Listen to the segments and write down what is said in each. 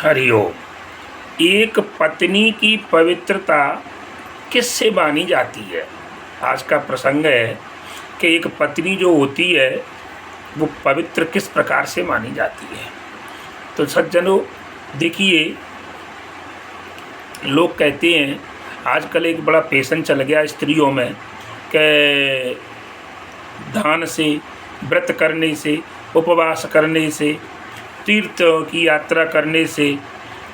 हरिओम। एक पत्नी की पवित्रता किससे मानी जाती है? आज का प्रसंग है कि एक पत्नी जो होती है वो पवित्र किस प्रकार से मानी जाती है। तो सज्जनों देखिए, लोग कहते हैं आजकल एक बड़ा फैशन चल गया स्त्रियों में कि दान से, व्रत करने से, उपवास करने से, तीर्थ की यात्रा करने से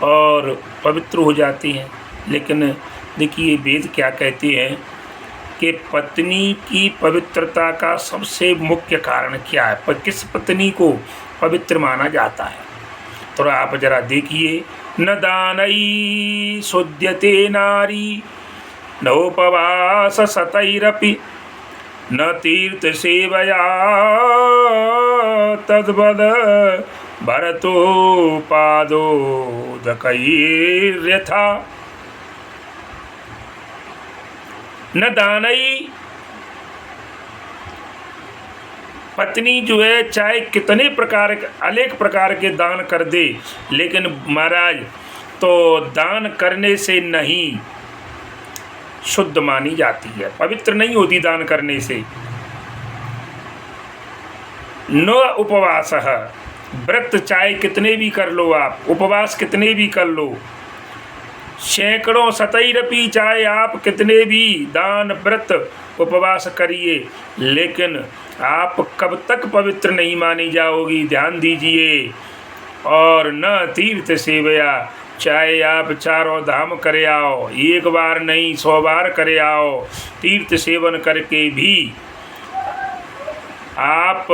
और पवित्र हो जाती हैं। लेकिन देखिए वेद क्या कहते हैं कि पत्नी की पवित्रता का सबसे मुख्य कारण क्या है, पर किस पत्नी को पवित्र माना जाता है। तो आप जरा देखिए, न दानई शुद्ध्यते नारी नोपवास सतैरपि न तीर्थ सेवया तद्वद भरतो पादोदकैर्यथा। न दानई, पत्नी जो है चाहे कितने प्रकार के अनेक प्रकार के दान कर दे, लेकिन महाराज तो दान करने से नहीं शुद्ध मानी जाती है, पवित्र नहीं होती दान करने से। न उपवास, व्रत चाहे कितने भी कर लो आप, उपवास कितने भी कर लो, सैकड़ों सतैरपि चाहे आप कितने भी दान व्रत उपवास करिए, लेकिन आप कब तक पवित्र नहीं मानी जाओगी, ध्यान दीजिए। और न तीर्थ सेवया, चाहे आप चारों धाम करे आओ, एक बार नहीं 100 बार करे आओ, तीर्थ सेवन करके भी आप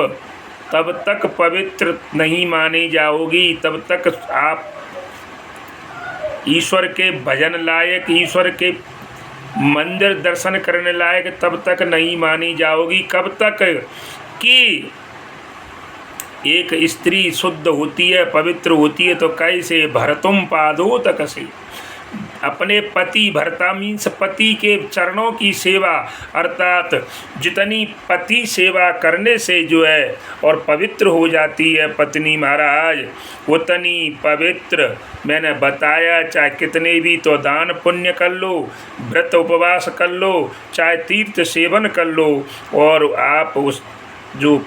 तब तक पवित्र नहीं मानी जाओगी, तब तक आप ईश्वर के भजन लायक, ईश्वर के मंदिर दर्शन करने लायक तब तक नहीं मानी जाओगी। कब तक कि एक स्त्री शुद्ध होती है, पवित्र होती है तो कैसे? भरतुम पादोदक से, अपने पति, भरता मीन्स पति के चरणों की सेवा, अर्थात जितनी पति सेवा करने से जो है और पवित्र हो जाती है पत्नी महाराज, उतनी पवित्र मैंने बताया। चाहे कितने भी तो दान पुण्य कर लो, व्रत उपवास कर लो, चाहे तीर्थ सेवन कर लो, और आप उस जो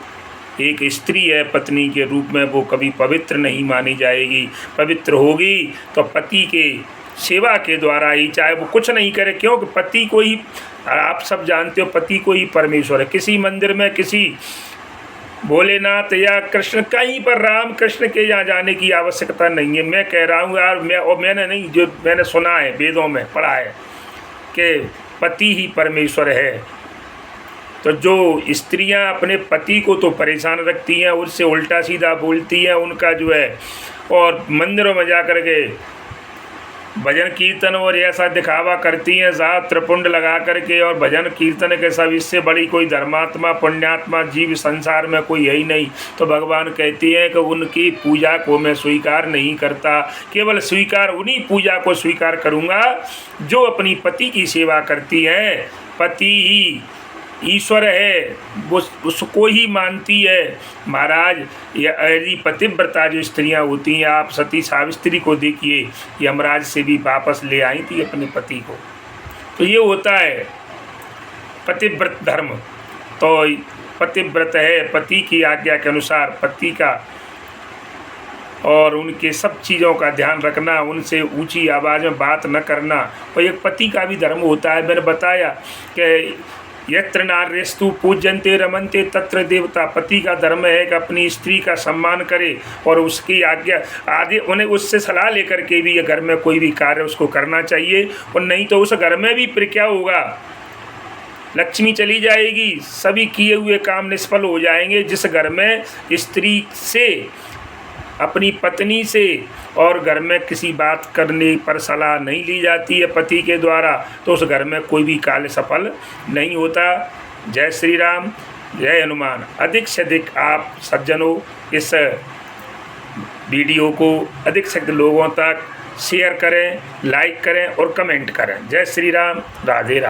एक स्त्री है पत्नी के रूप में वो कभी पवित्र नहीं मानी जाएगी। पवित्र होगी तो पति के सेवा के द्वारा ही, चाहे वो कुछ नहीं करे, क्योंकि पति को ही, आप सब जानते हो पति को ही परमेश्वर है। किसी मंदिर में किसी भोलेनाथ या कृष्ण, कहीं पर राम कृष्ण के यहाँ जाने की आवश्यकता नहीं है। मैं कह रहा हूँ यार, मैंने नहीं, जो मैंने सुना है, वेदों में पढ़ा है कि पति ही परमेश्वर है। तो जो स्त्रियां अपने पति को तो परेशान रखती हैं, उससे उल्टा सीधा बोलती हैं, उनका जो है, और मंदिरों में जा कर के भजन कीर्तन और ऐसा दिखावा करती हैं, साथ त्रिपुंड लगा करके और भजन कीर्तन के सब, इससे बड़ी कोई धर्मात्मा पुण्यात्मा जीव संसार में कोई है ही नहीं। तो भगवान कहते हैं कि उनकी पूजा को मैं स्वीकार नहीं करता, केवल स्वीकार उन्हीं पूजा को स्वीकार करूँगा जो अपनी पति की सेवा करती है। पति ही ईश्वर है, वो उसको ही मानती है महाराज। यदि पतिव्रता जो स्त्रियां होती हैं, आप सती सावित्री को देखिए, यमराज से भी वापस ले आई थी अपने पति को। तो ये होता है पतिव्रत धर्म। तो पतिव्रत है, पति की आज्ञा के अनुसार पति का और उनके सब चीज़ों का ध्यान रखना, उनसे ऊंची आवाज़ में बात न करना, और एक पति का भी धर्म होता है। मैंने बताया कि यत्र नार्यस्तु पूज्यन्ते रमन्ते तत्र देवता, पति का धर्म है कि अपनी स्त्री का सम्मान करे और उसकी आज्ञा आदि, उन्हें उससे सलाह लेकर के भी ये घर में कोई भी कार्य उसको करना चाहिए, और नहीं तो उस घर में भी फिर क्या होगा, लक्ष्मी चली जाएगी, सभी किए हुए काम निष्फल हो जाएंगे। जिस घर में स्त्री से, अपनी पत्नी से और घर में किसी बात करने पर सलाह नहीं ली जाती है पति के द्वारा, तो उस घर में कोई भी कार्य सफल नहीं होता। जय श्री राम, जय हनुमान। अधिक से अधिक आप सज्जनों इस वीडियो को अधिक से अधिक लोगों तक शेयर करें, लाइक करें और कमेंट करें। जय श्री राम, राधे राम।